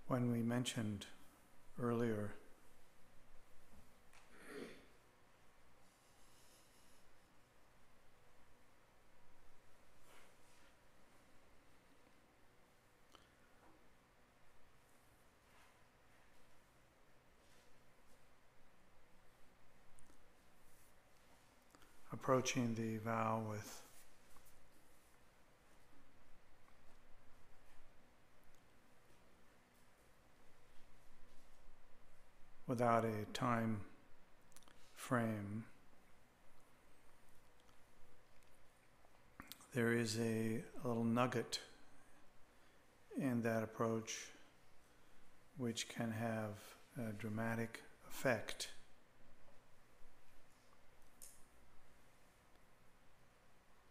When we mentioned earlier approaching the vow without a time frame, there is a little nugget in that approach which can have a dramatic effect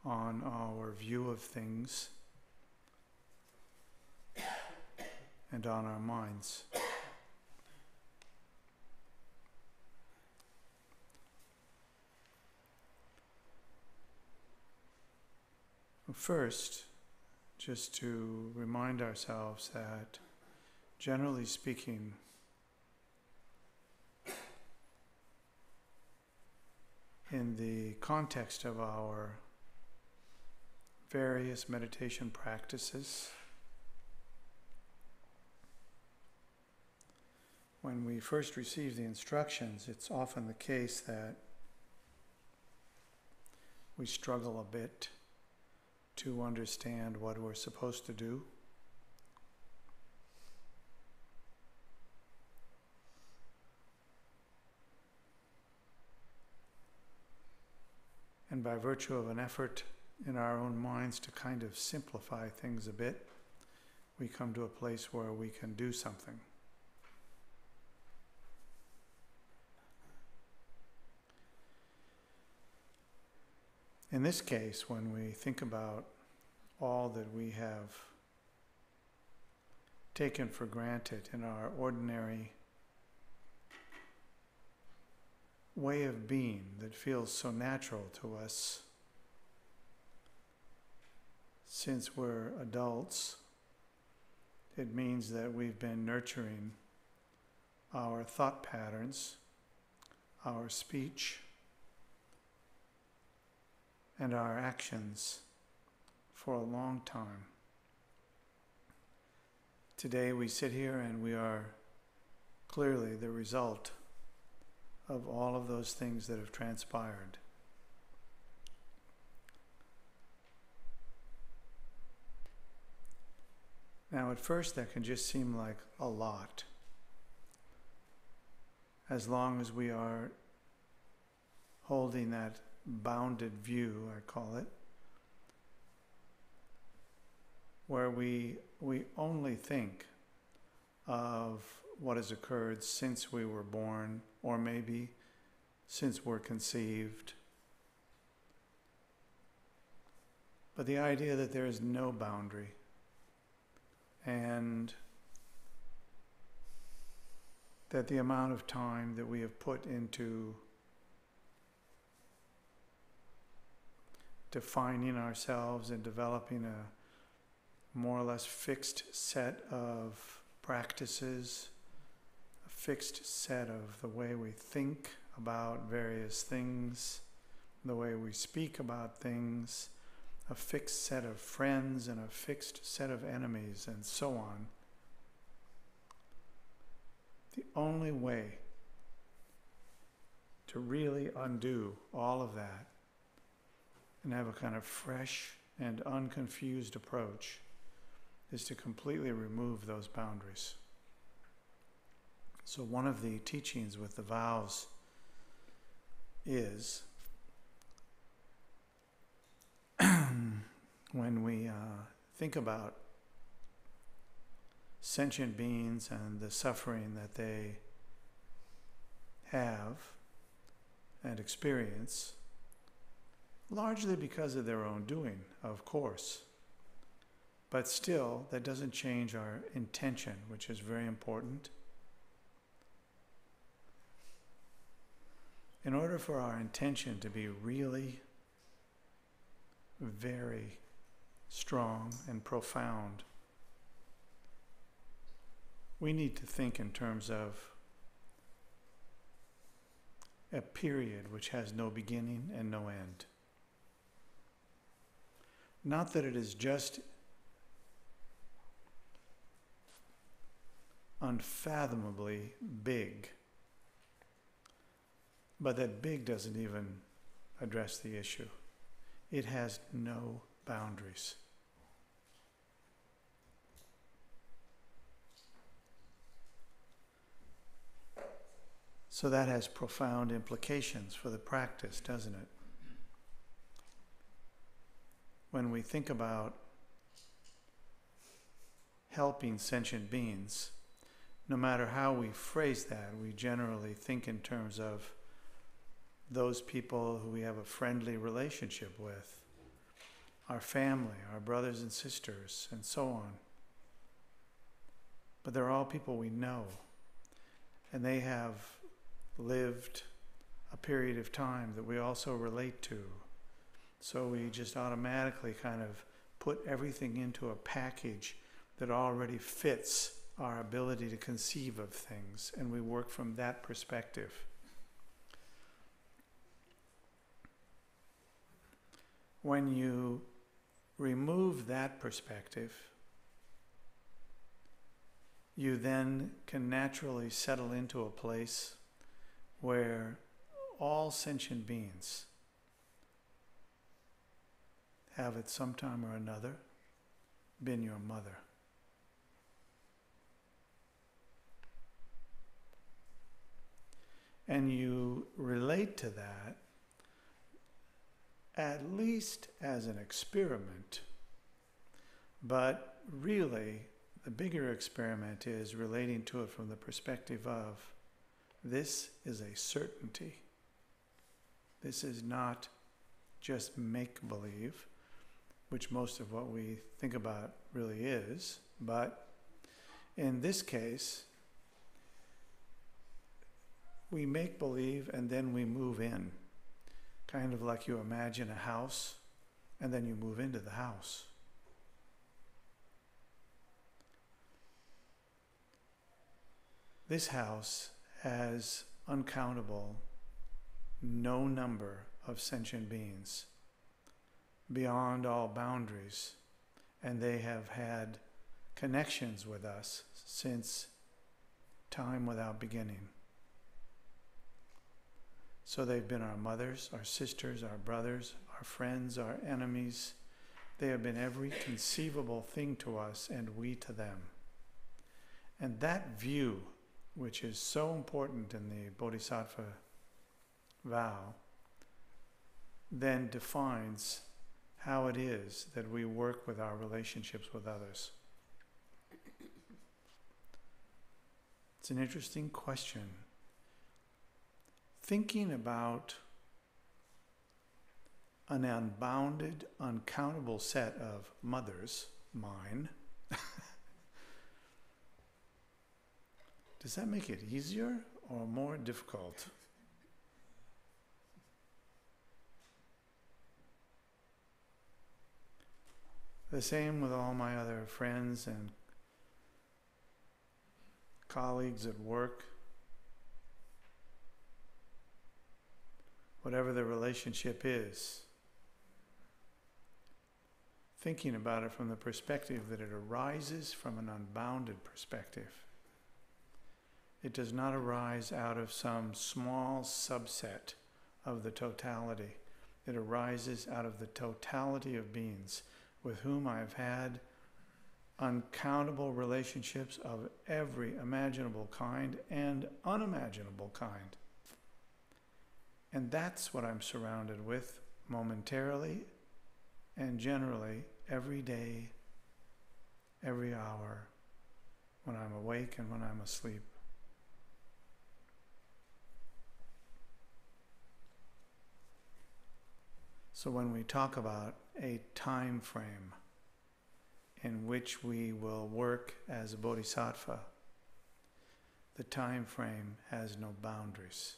on our view of things and on our minds. First, just to remind ourselves that, generally speaking, in the context of our various meditation practices, when we first receive the instructions, it's often the case that we struggle a bit to understand what we're supposed to do. And by virtue of an effort in our own minds to kind of simplify things a bit, we come to a place where we can do something. In this case, when we think about all that we have taken for granted in our ordinary way of being that feels so natural to us since we're adults, it means that we've been nurturing our thought patterns, our speech, and our actions for a long time. Today we sit here and we are clearly the result of all of those things that have transpired. Now at first that can just seem like a lot, as long as we are holding that bounded view, I call it, where we only think of what has occurred since we were born, or maybe since we're conceived. But the idea that there is no boundary, and that the amount of time that we have put into defining ourselves and developing a more or less fixed set of practices, a fixed set of the way we think about various things, the way we speak about things, a fixed set of friends and a fixed set of enemies, and so on. The only way to really undo all of that and have a kind of fresh and unconfused approach is to completely remove those boundaries. So one of the teachings with the vows is when we think about sentient beings and the suffering that they have and experience, largely because of their own doing, of course. But still, that doesn't change our intention, which is very important. In order for our intention to be really very strong and profound, we need to think in terms of a period which has no beginning and no end. Not that it is just unfathomably big, but that big doesn't even address the issue. It has no boundaries. So that has profound implications for the practice, doesn't it? When we think about helping sentient beings, no matter how we phrase that, we generally think in terms of those people who we have a friendly relationship with, our family, our brothers and sisters, and so on. But they're all people we know, and they have lived a period of time that we also relate to. So we just automatically kind of put everything into a package that already fits our ability to conceive of things, and we work from that perspective. When you remove that perspective, you then can naturally settle into a place where all sentient beings have at some time or another been your mother. And you relate to that at least as an experiment, but really the bigger experiment is relating to it from the perspective of this is a certainty. This is not just make-believe, which most of what we think about really is, but in this case, we make believe and then we move in. Kind of like you imagine a house and then you move into the house. This house has uncountable, no number of sentient beings beyond all boundaries, and they have had connections with us since time without beginning. So they've been our mothers, our sisters, our brothers, our friends, our enemies. They have been every conceivable thing to us and we to them. And that view, which is so important in the Bodhisattva vow, then defines how it is that we work with our relationships with others. It's an interesting question. Thinking about an unbounded, uncountable set of mothers, mine, does that make it easier or more difficult? The same with all my other friends and colleagues at work. Whatever the relationship is, thinking about it from the perspective that it arises from an unbounded perspective. It does not arise out of some small subset of the totality. It arises out of the totality of beings with whom I have had uncountable relationships of every imaginable kind and unimaginable kind. And that's what I'm surrounded with momentarily and generally every day, every hour, when I'm awake and when I'm asleep. So when we talk about a time frame in which we will work as a bodhisattva, the time frame has no boundaries.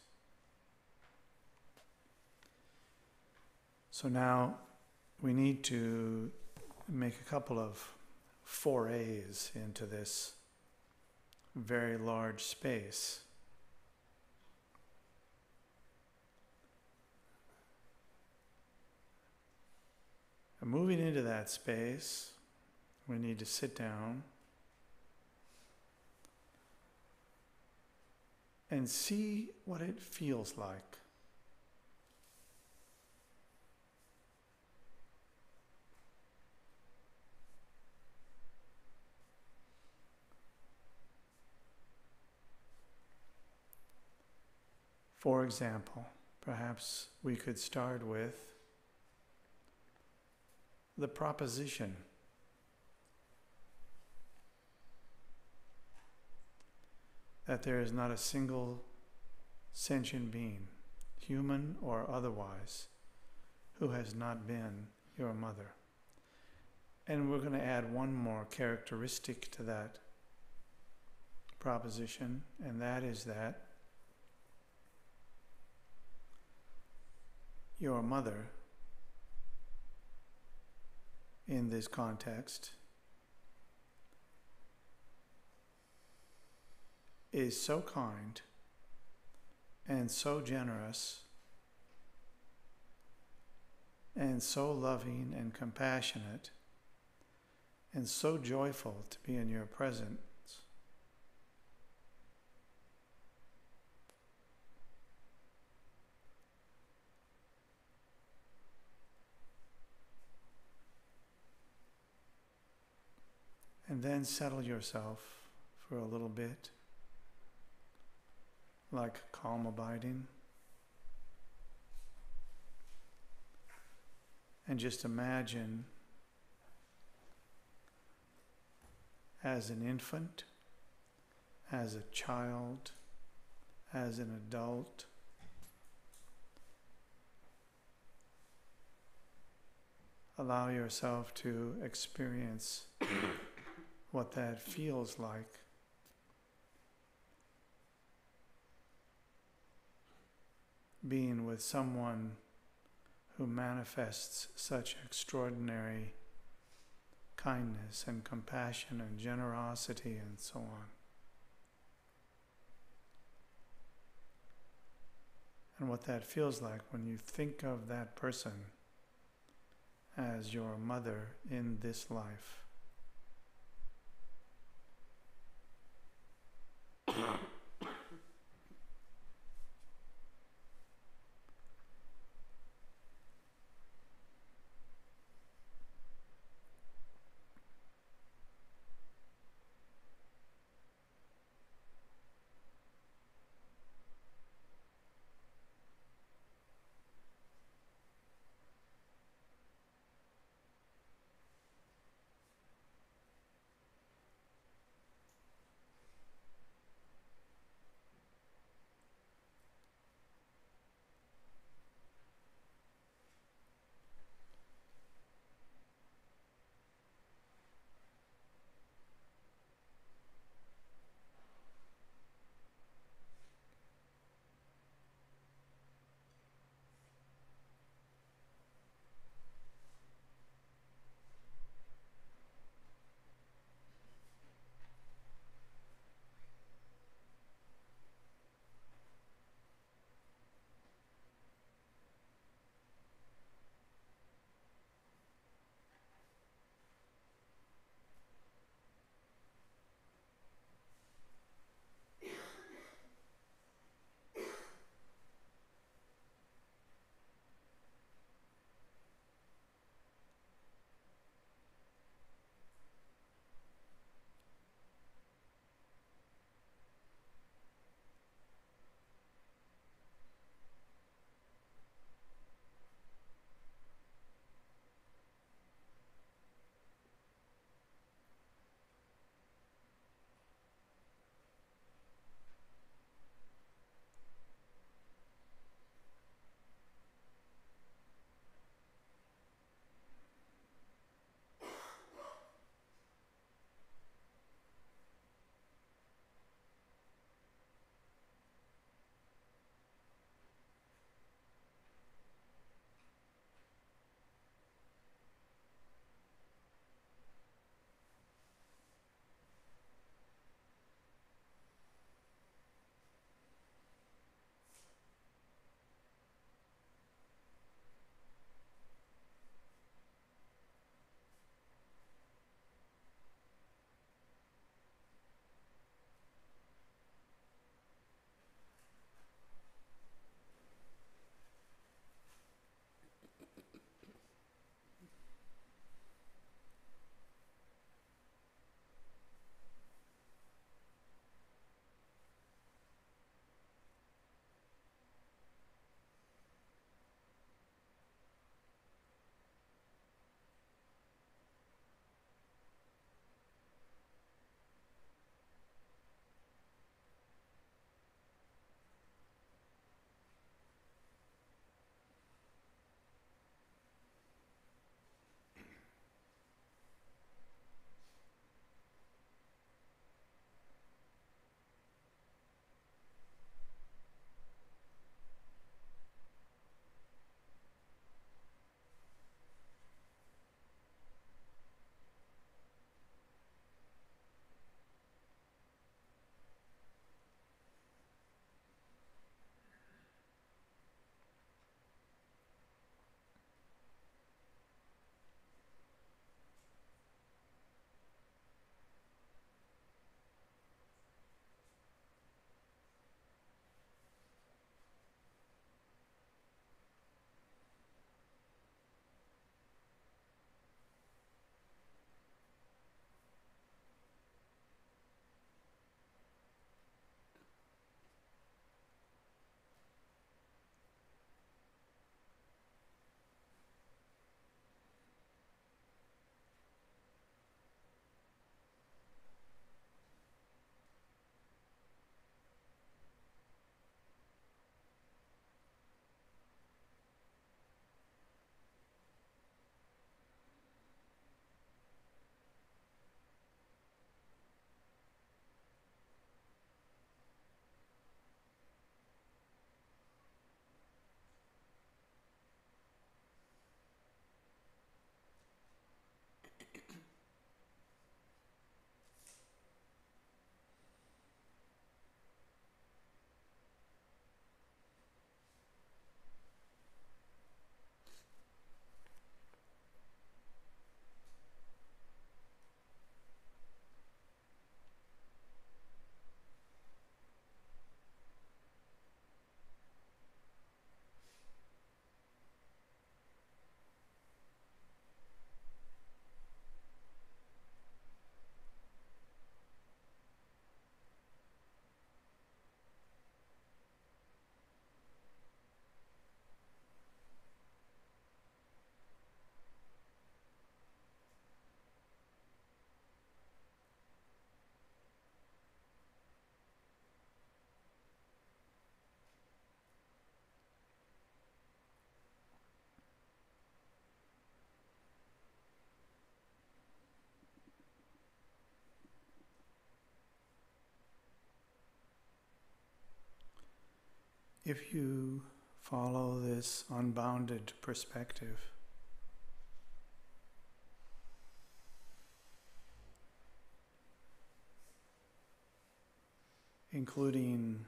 So now we need to make a couple of forays into this very large space. And moving into that space, we need to sit down and see what it feels like. For example, perhaps we could start with the proposition that there is not a single sentient being, human or otherwise, who has not been your mother. And we're going to add one more characteristic to that proposition, and that is that your mother, in this context, is so kind and so generous and so loving and compassionate and so joyful to be in your presence. And then settle yourself for a little bit, like calm abiding. And just imagine as an infant, as a child, as an adult, allow yourself to experience what that feels like. Being with someone who manifests such extraordinary kindness and compassion and generosity and so on. And what that feels like when you think of that person as your mother in this life. if you follow this unbounded perspective, including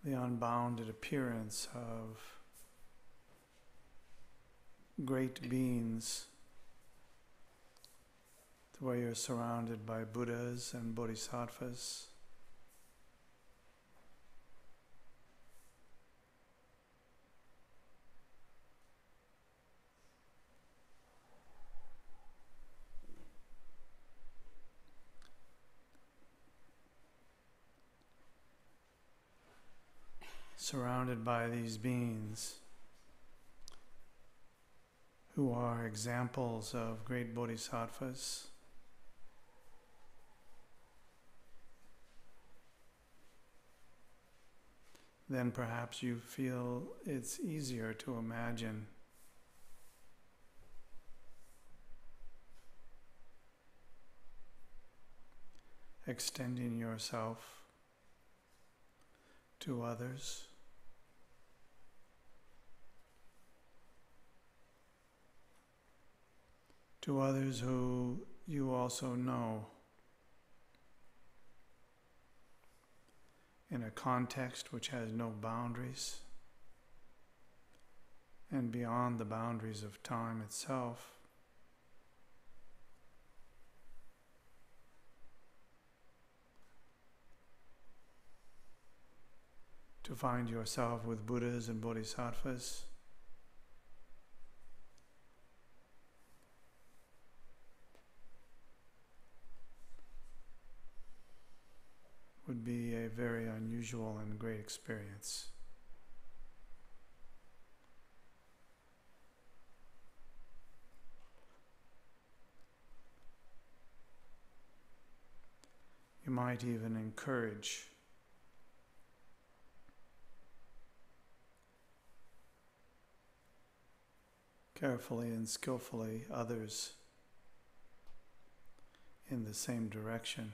the unbounded appearance of great beings, the way you're surrounded by Buddhas and Bodhisattvas, surrounded by these beings who are examples of great bodhisattvas, then perhaps you feel it's easier to imagine extending yourself to others, who you also know in a context which has no boundaries and beyond the boundaries of time itself. To find yourself with Buddhas and Bodhisattvas would be a very unusual and great experience. You might even encourage carefully and skillfully others in the same direction.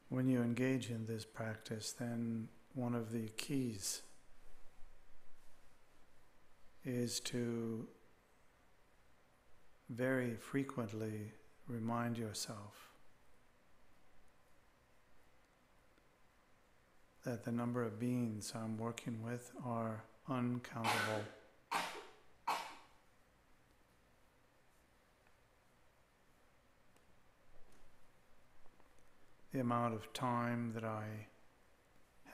When you engage in this practice, then one of the keys is to very frequently remind yourself that the number of beings I'm working with are uncountable. The amount of time that I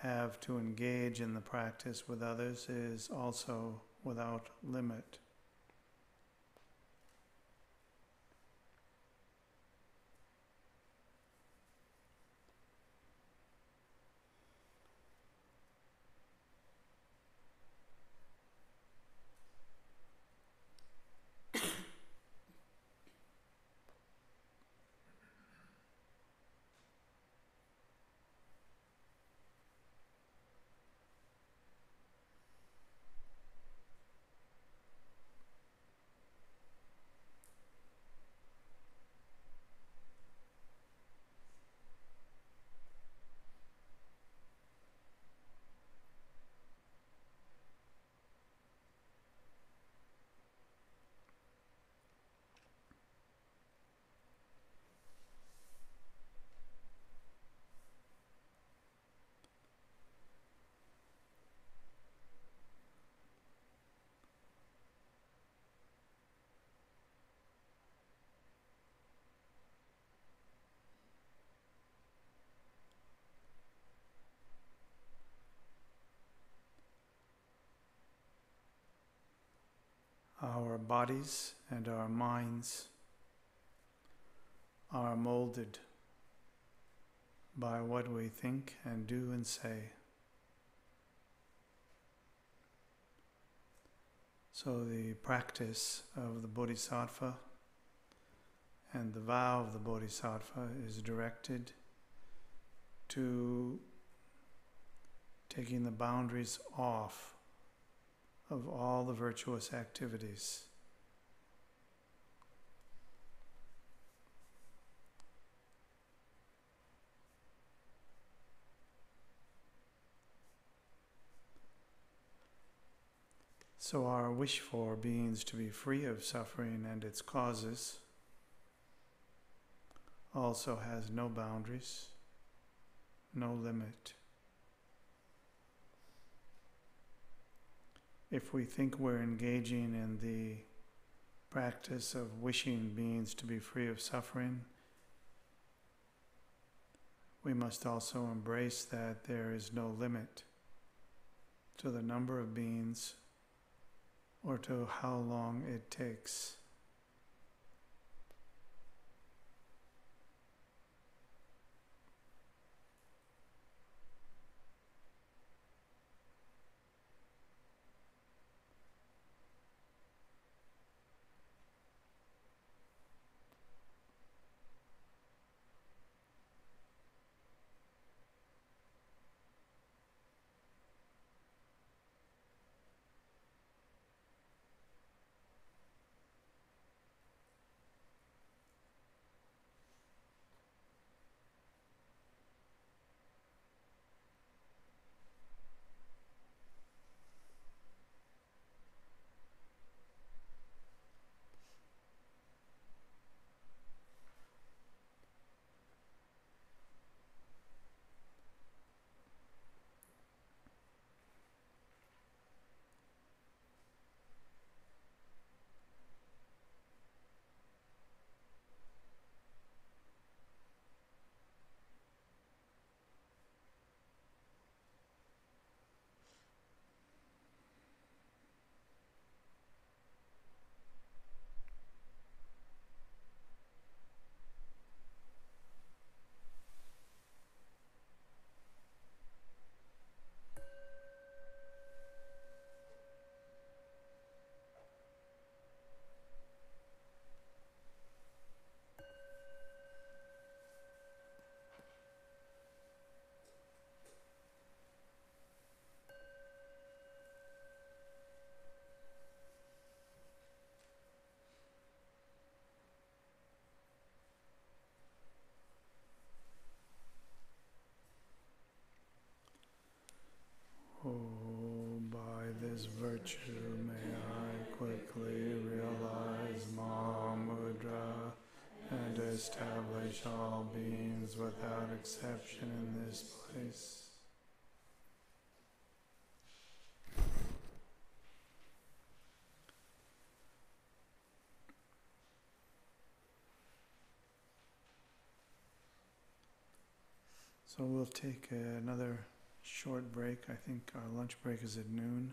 have to engage in the practice with others is also without limit. Our bodies and our minds are molded by what we think and do and say. So the practice of the Bodhisattva and the vow of the Bodhisattva is directed to taking the boundaries off of all the virtuous activities. So our wish for beings to be free of suffering and its causes also has no boundaries, no limit. If we think we're engaging in the practice of wishing beings to be free of suffering, we must also embrace that there is no limit to the number of beings or to how long it takes. Oh, by this virtue may I quickly realize Mahamudra and establish all beings without exception in this place. So we'll take another short break. I think our lunch break is at noon.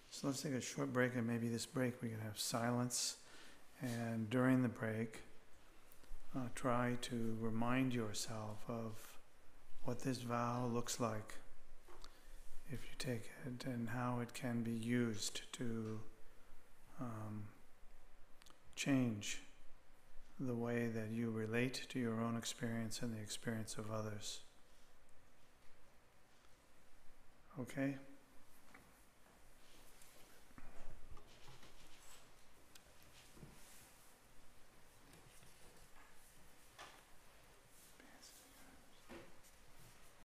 So let's take a short break, and maybe this break we can have silence. And during the break, try to remind yourself of what this vow looks like if you take it, and how it can be used to change the way that you relate to your own experience and the experience of others. Okay?